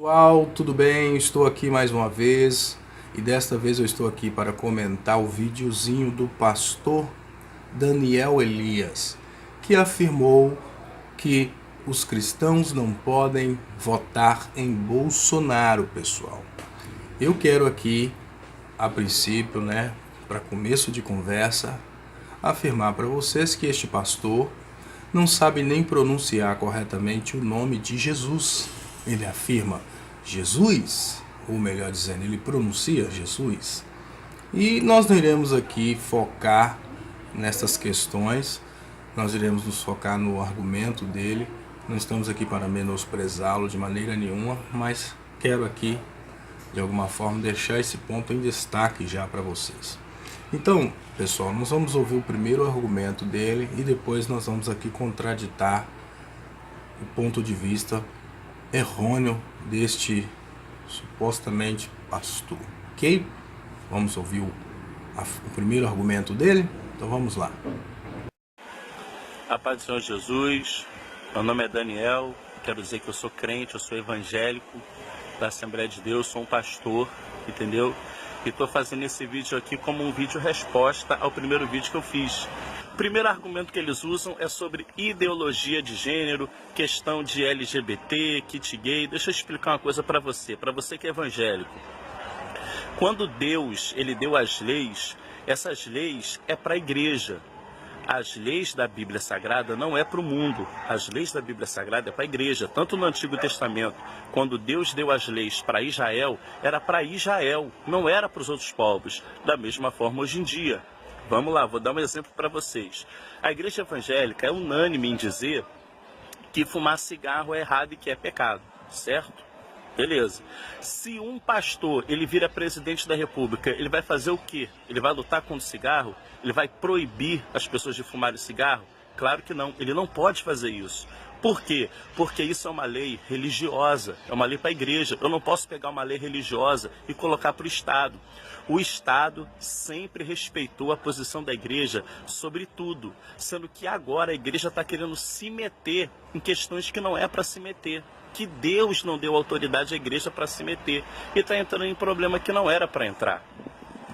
Pessoal, tudo bem? Estou aqui mais uma vez e desta vez eu estou aqui para comentar o videozinho do pastor Daniel Elias, que afirmou que os cristãos não podem votar em Bolsonaro, pessoal. Eu quero aqui, a princípio, para começo de conversa, afirmar para vocês que este pastor não sabe nem pronunciar corretamente o nome de Jesus. Ele afirma Jesus, ou melhor dizendo, ele pronuncia Jesus. E nós não iremos aqui focar nessas questões, nós iremos nos focar no argumento dele. Não estamos aqui para menosprezá-lo de maneira nenhuma, mas quero aqui, de alguma forma, deixar esse ponto em destaque já para vocês. Então, pessoal, nós vamos ouvir o primeiro argumento dele e depois nós vamos aqui contraditar o ponto de vista errôneo deste supostamente pastor, ok? Vamos ouvir o primeiro argumento dele? Então vamos lá. A paz do Senhor Jesus, meu nome é Daniel, quero dizer que eu sou crente, eu sou evangélico da Assembleia de Deus, sou um pastor, entendeu? E estou fazendo esse vídeo aqui como um vídeo resposta ao primeiro vídeo que eu fiz. O primeiro argumento que eles usam é sobre ideologia de gênero, questão de LGBT, kit gay. Deixa eu explicar uma coisa para você que é evangélico. Quando Deus ele deu as leis, essas leis é para a igreja. As leis da Bíblia Sagrada não é para o mundo. As leis da Bíblia Sagrada é para a igreja. Tanto no Antigo Testamento, quando Deus deu as leis para Israel, era para Israel, não era para os outros povos. Da mesma forma hoje em dia. Vamos lá, vou dar um exemplo para vocês. A igreja evangélica é unânime em dizer que fumar cigarro é errado e que é pecado, certo? Beleza. Se um pastor, ele vira presidente da república, ele vai fazer o quê? Ele vai lutar contra o cigarro? Ele vai proibir as pessoas de fumarem cigarro? Claro que não, ele não pode fazer isso. Por quê? Porque isso é uma lei religiosa, é uma lei para a igreja. Eu não posso pegar uma lei religiosa e colocar para o Estado. O Estado sempre respeitou a posição da igreja sobre tudo, sendo que agora a igreja está querendo se meter em questões que não é para se meter. Que Deus não deu autoridade à igreja para se meter e está entrando em problema que não era para entrar,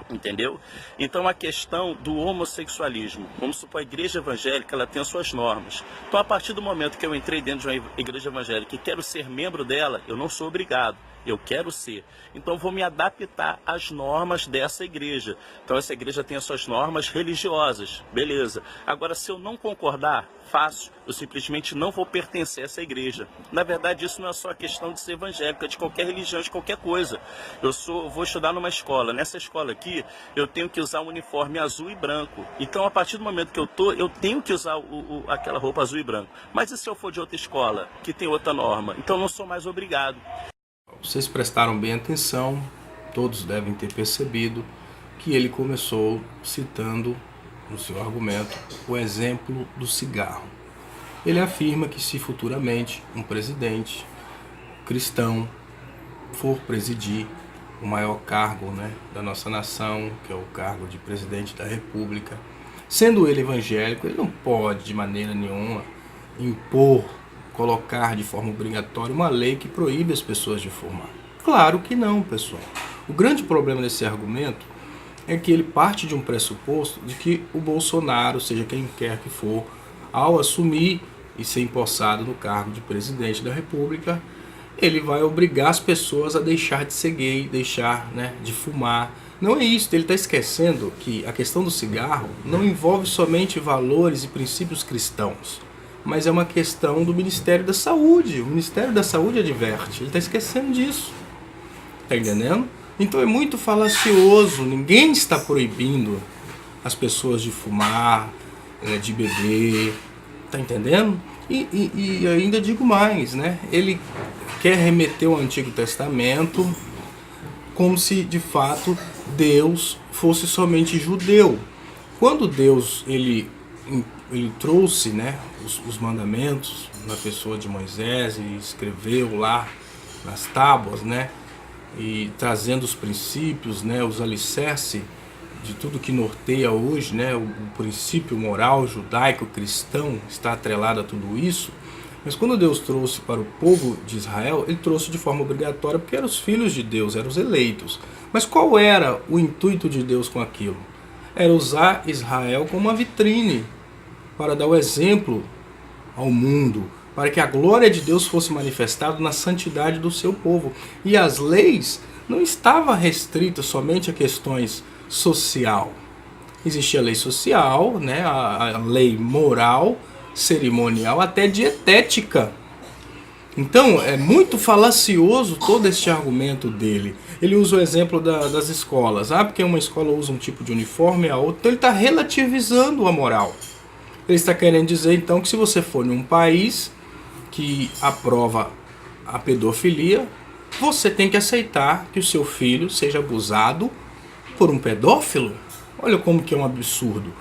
entendeu? Então a questão do homossexualismo, vamos supor, a igreja evangélica ela tem as suas normas. Então a partir do momento que eu entrei dentro de uma igreja evangélica e quero ser membro dela, eu não sou obrigado. Eu quero ser. Então vou me adaptar às normas dessa igreja. Então essa igreja tem as suas normas religiosas. Beleza. Agora, se eu não concordar, faço. Eu simplesmente não vou pertencer a essa igreja. Na verdade, isso não é só a questão de ser evangélico, é de qualquer religião, de qualquer coisa. Eu vou estudar numa escola. Nessa escola aqui, eu tenho que usar um uniforme azul e branco. Então, a partir do momento que eu tenho que usar aquela roupa azul e branco. Mas e se eu for de outra escola, que tem outra norma? Então, eu não sou mais obrigado. Vocês prestaram bem atenção, todos devem ter percebido que ele começou citando no seu argumento o exemplo do cigarro. Ele afirma que se futuramente um presidente cristão for presidir o maior cargo da nossa nação, que é o cargo de presidente da república, sendo ele evangélico, ele não pode de maneira nenhuma impor, colocar de forma obrigatória uma lei que proíbe as pessoas de fumar. Claro que não, pessoal. O grande problema desse argumento é que ele parte de um pressuposto de que o Bolsonaro, seja quem quer que for, ao assumir e ser empossado no cargo de presidente da república, ele vai obrigar as pessoas a deixar de ser gay, deixar de fumar. Não é isso, ele está esquecendo que a questão do cigarro não envolve somente valores e princípios cristãos, mas é uma questão do Ministério da Saúde. O Ministério da Saúde adverte, ele está esquecendo disso. Está entendendo? Então é muito falacioso, ninguém está proibindo as pessoas de fumar, de beber, está entendendo? E ainda digo mais, ele quer remeter ao Antigo Testamento como se de fato Deus fosse somente judeu. Quando Deus ele trouxe os mandamentos na pessoa de Moisés e escreveu lá nas tábuas, e trazendo os princípios, os alicerces de tudo que norteia hoje, o princípio moral judaico cristão está atrelado a tudo isso. Mas quando Deus trouxe para o povo de Israel, ele trouxe de forma obrigatória, porque eram os filhos de Deus, eram os eleitos. Mas qual era o intuito de Deus com aquilo? Era usar Israel como uma vitrine para dar o exemplo ao mundo, para que a glória de Deus fosse manifestada na santidade do seu povo. E as leis não estavam restritas somente a questões social. Existia a lei social, né, a lei moral, cerimonial, até dietética. Então é muito falacioso todo este argumento dele. Ele usa o exemplo das escolas. Porque uma escola usa um tipo de uniforme, a outra. Então ele está relativizando a moral. Ele está querendo dizer então que se você for em um país que aprova a pedofilia, você tem que aceitar que o seu filho seja abusado por um pedófilo. Olha como que é um absurdo.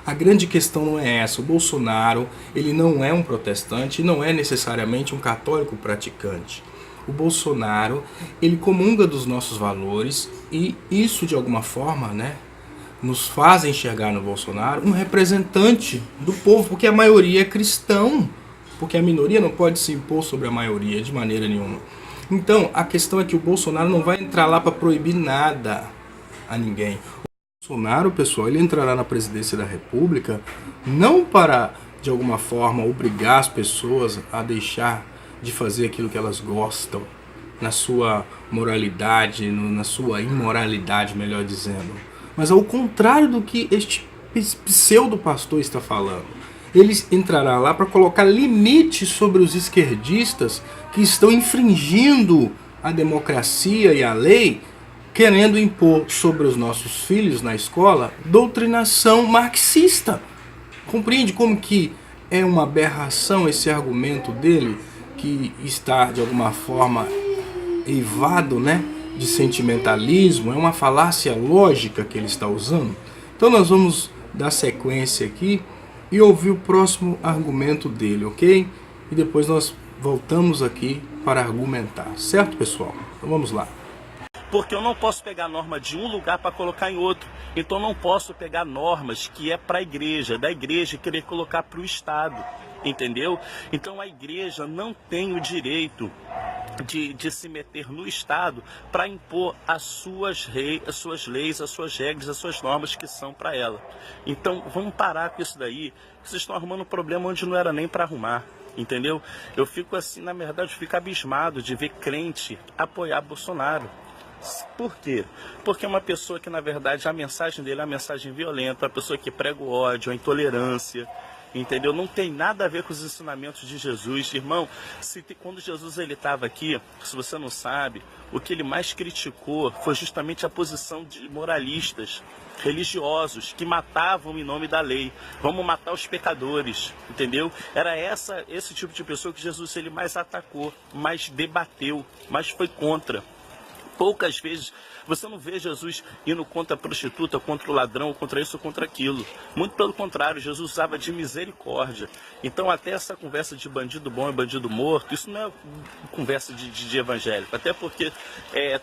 A grande questão não é essa. O Bolsonaro, ele não é um protestante, não é necessariamente um católico praticante. O Bolsonaro, ele comunga dos nossos valores e isso de alguma forma, né, nos faz enxergar no Bolsonaro um representante do povo, porque a maioria é cristão, porque a minoria não pode se impor sobre a maioria de maneira nenhuma. Então, a questão é que o Bolsonaro não vai entrar lá para proibir nada a ninguém. Bolsonaro, pessoal, ele entrará na presidência da República não para, de alguma forma, obrigar as pessoas a deixar de fazer aquilo que elas gostam, na sua moralidade, na sua imoralidade, melhor dizendo, mas ao contrário do que este pseudo-pastor está falando. Ele entrará lá para colocar limites sobre os esquerdistas que estão infringindo a democracia e a lei, querendo impor sobre os nossos filhos na escola doutrinação marxista. Compreende como que é uma aberração esse argumento dele, que está de alguma forma eivado, né, de sentimentalismo? É uma falácia lógica que ele está usando. Então nós vamos dar sequência aqui e ouvir o próximo argumento dele, ok? E depois nós voltamos aqui para argumentar, certo, pessoal? Então vamos lá. Porque eu não posso pegar norma de um lugar para colocar em outro. Então não posso pegar normas que é para a igreja, da igreja querer colocar para o Estado, entendeu? Então a igreja não tem o direito de se meter no Estado para impor as suas leis, as suas regras, as suas normas que são para ela. Então vamos parar com isso daí, vocês estão arrumando um problema onde não era nem para arrumar. Entendeu? Eu fico assim, na verdade, eu fico abismado de ver crente apoiar Bolsonaro. Por quê? Porque é uma pessoa que, na verdade, a mensagem dele é uma mensagem violenta, uma pessoa que prega o ódio, a intolerância, entendeu? Não tem nada a ver com os ensinamentos de Jesus. Irmão, quando Jesus estava aqui, se você não sabe, o que ele mais criticou foi justamente a posição de moralistas, religiosos, que matavam em nome da lei. Vamos matar os pecadores, entendeu? Era esse tipo de pessoa que Jesus ele mais atacou, mais debateu, mais foi contra. Poucas vezes você não vê Jesus indo contra a prostituta, contra o ladrão, contra isso ou contra aquilo. Muito pelo contrário, Jesus usava de misericórdia. Então até essa conversa de bandido bom e bandido morto, isso não é conversa de evangélico. Até porque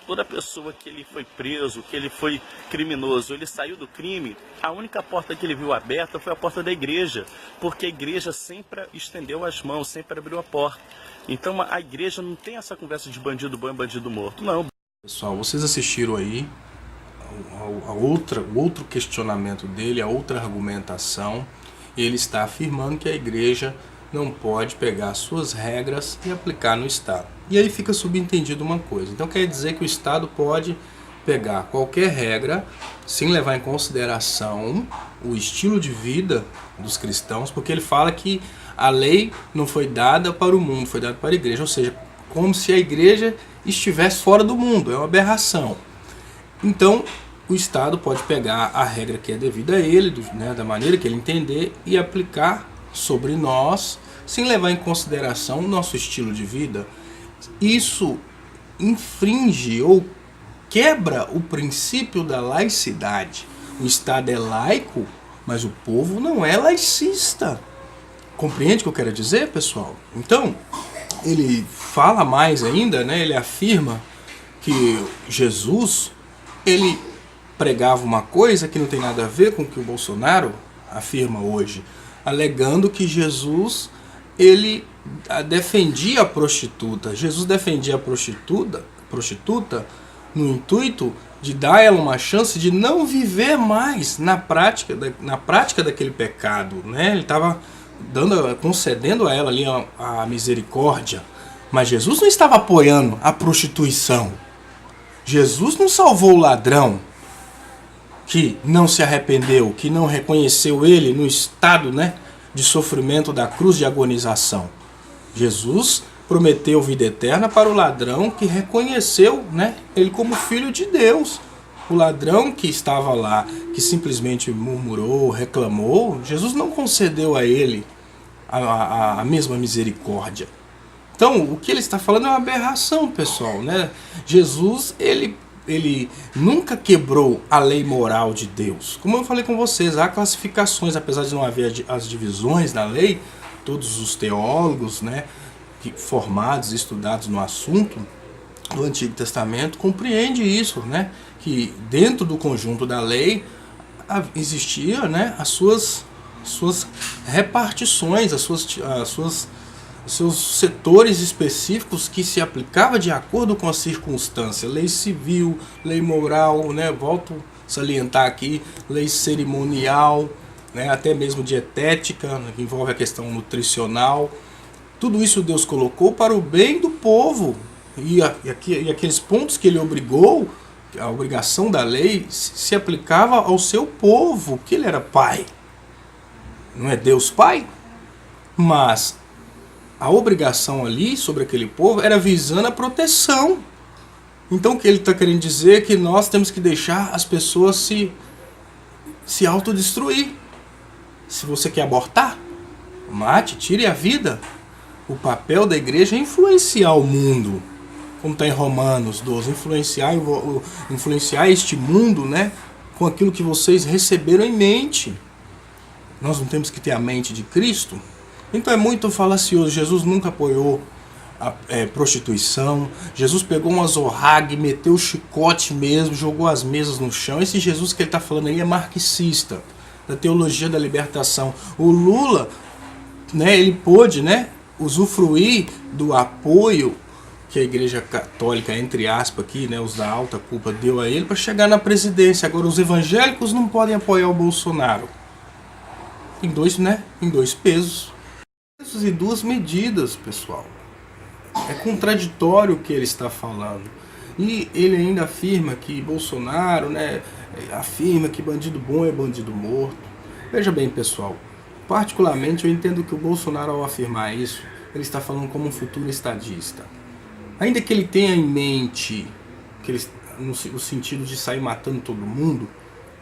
toda pessoa que ele foi preso, que ele foi criminoso, ele saiu do crime, a única porta que ele viu aberta foi a porta da igreja. Porque a igreja sempre estendeu as mãos, sempre abriu a porta. Então a igreja não tem essa conversa de bandido bom e bandido morto, não. Pessoal, vocês assistiram aí o outro questionamento dele, a outra argumentação. Ele está afirmando que a igreja não pode pegar suas regras e aplicar no Estado. E aí fica subentendido uma coisa. Então quer dizer que o Estado pode pegar qualquer regra sem levar em consideração o estilo de vida dos cristãos, porque ele fala que a lei não foi dada para o mundo, foi dada para a igreja. Ou seja, como se a igreja estivesse fora do mundo, é uma aberração. Então, o Estado pode pegar a regra que é devida a ele, da maneira que ele entender, e aplicar sobre nós, sem levar em consideração o nosso estilo de vida. Isso infringe ou quebra o princípio da laicidade. O Estado é laico, mas o povo não é laicista. Compreende o que eu quero dizer, pessoal? Então, ele fala mais ainda, né? Ele afirma que Jesus, ele pregava uma coisa que não tem nada a ver com o que o Bolsonaro afirma hoje, alegando que Jesus ele defendia a prostituta. Jesus defendia a prostituta no intuito de dar a ela uma chance de não viver mais na prática daquele pecado, né? Ele estava concedendo a ela ali a misericórdia. Mas Jesus não estava apoiando a prostituição. Jesus não salvou o ladrão que não se arrependeu, que não reconheceu ele no estado, né, de sofrimento da cruz de agonização. Jesus prometeu vida eterna para o ladrão que reconheceu, né, ele como filho de Deus. O ladrão que estava lá, que simplesmente murmurou, reclamou, Jesus não concedeu a ele a mesma misericórdia. Então, o que ele está falando é uma aberração, pessoal, né? Jesus, ele nunca quebrou a lei moral de Deus. Como eu falei com vocês, há classificações, apesar de não haver as divisões na lei, todos os teólogos, né, formados e estudados no assunto do Antigo Testamento compreendem isso, né, que dentro do conjunto da lei existia, né, as suas repartições, os seus setores específicos que se aplicava de acordo com a circunstância. Lei civil, lei moral, né? Volto a salientar aqui, lei cerimonial, né? Até mesmo dietética, né? Que envolve a questão nutricional. Tudo isso Deus colocou para o bem do povo. E aqueles pontos que ele obrigou, a obrigação da lei, se aplicava ao seu povo, que ele era pai. Não é Deus pai? Mas a obrigação ali sobre aquele povo era visando a proteção. Então o que ele está querendo dizer é que nós temos que deixar as pessoas se autodestruir. Se você quer abortar, mate, tire a vida. O papel da igreja é influenciar o mundo. Como está em Romanos 12, influenciar este mundo, né, com aquilo que vocês receberam em mente. Nós não temos que ter a mente de Cristo? Então é muito falacioso. Jesus nunca apoiou a prostituição. Jesus pegou uma zorraga e meteu o chicote mesmo, jogou as mesas no chão. Esse Jesus que ele está falando aí é marxista, da teologia da libertação. O Lula, né, ele pôde, né, usufruir do apoio que a Igreja Católica, entre aspas aqui, né, os da alta culpa, deu a ele para chegar na presidência. Agora os evangélicos não podem apoiar o Bolsonaro. Em dois pesos e duas medidas, pessoal. É contraditório o que ele está falando. E ele ainda afirma que Bolsonaro, né, afirma que bandido bom é bandido morto. Veja bem, pessoal, particularmente eu entendo que o Bolsonaro, ao afirmar isso, ele está falando como um futuro estadista. Ainda que ele tenha em mente que ele, no sentido de sair matando todo mundo,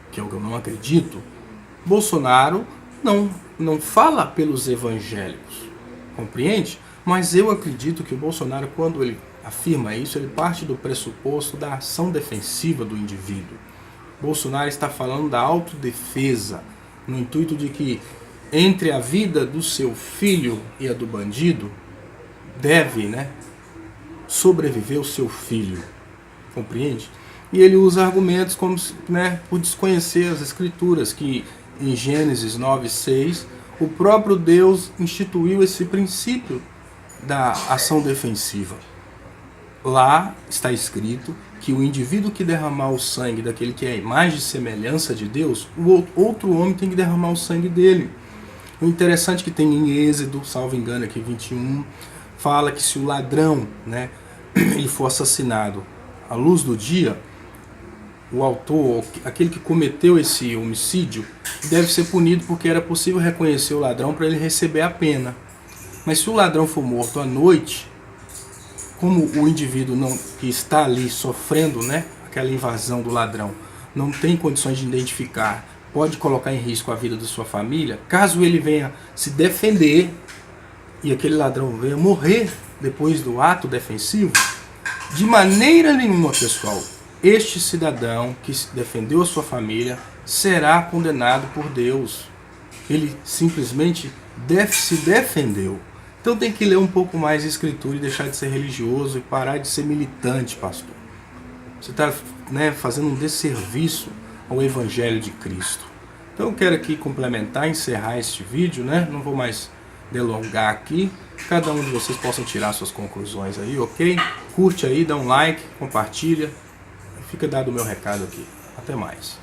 que é o que eu não acredito, Bolsonaro não fala pelos evangélicos, compreende? Mas eu acredito que o Bolsonaro, quando ele afirma isso, ele parte do pressuposto da ação defensiva do indivíduo. Bolsonaro está falando da autodefesa, no intuito de que entre a vida do seu filho e a do bandido, deve, né, sobreviver o seu filho, compreende? E ele usa argumentos como, né, por desconhecer as escrituras, que em Gênesis 9:6, o próprio Deus instituiu esse princípio da ação defensiva. Lá está escrito que o indivíduo que derramar o sangue daquele que é a imagem e semelhança de Deus, o outro homem tem que derramar o sangue dele. O interessante é que tem em Êxodo, salvo engano aqui 21, fala que se o ladrão, né, ele for assassinado à luz do dia, o autor, aquele que cometeu esse homicídio, deve ser punido porque era possível reconhecer o ladrão para ele receber a pena. Mas se o ladrão for morto à noite, como o indivíduo que está ali sofrendo, né, aquela invasão do ladrão, não tem condições de identificar, pode colocar em risco a vida da sua família, caso ele venha se defender e aquele ladrão venha morrer depois do ato defensivo, de maneira nenhuma, pessoal, este cidadão que defendeu a sua família será condenado por Deus. Ele simplesmente se defendeu. Então tem que ler um pouco mais a escritura e deixar de ser religioso e parar de ser militante, pastor. Você está, né, fazendo um desserviço ao Evangelho de Cristo. Então eu quero aqui complementar, encerrar este vídeo, né? Não vou mais delongar aqui. Cada um de vocês possam tirar suas conclusões aí, ok? Curte aí, dá um like, compartilha. Fica dado o meu recado aqui. Até mais.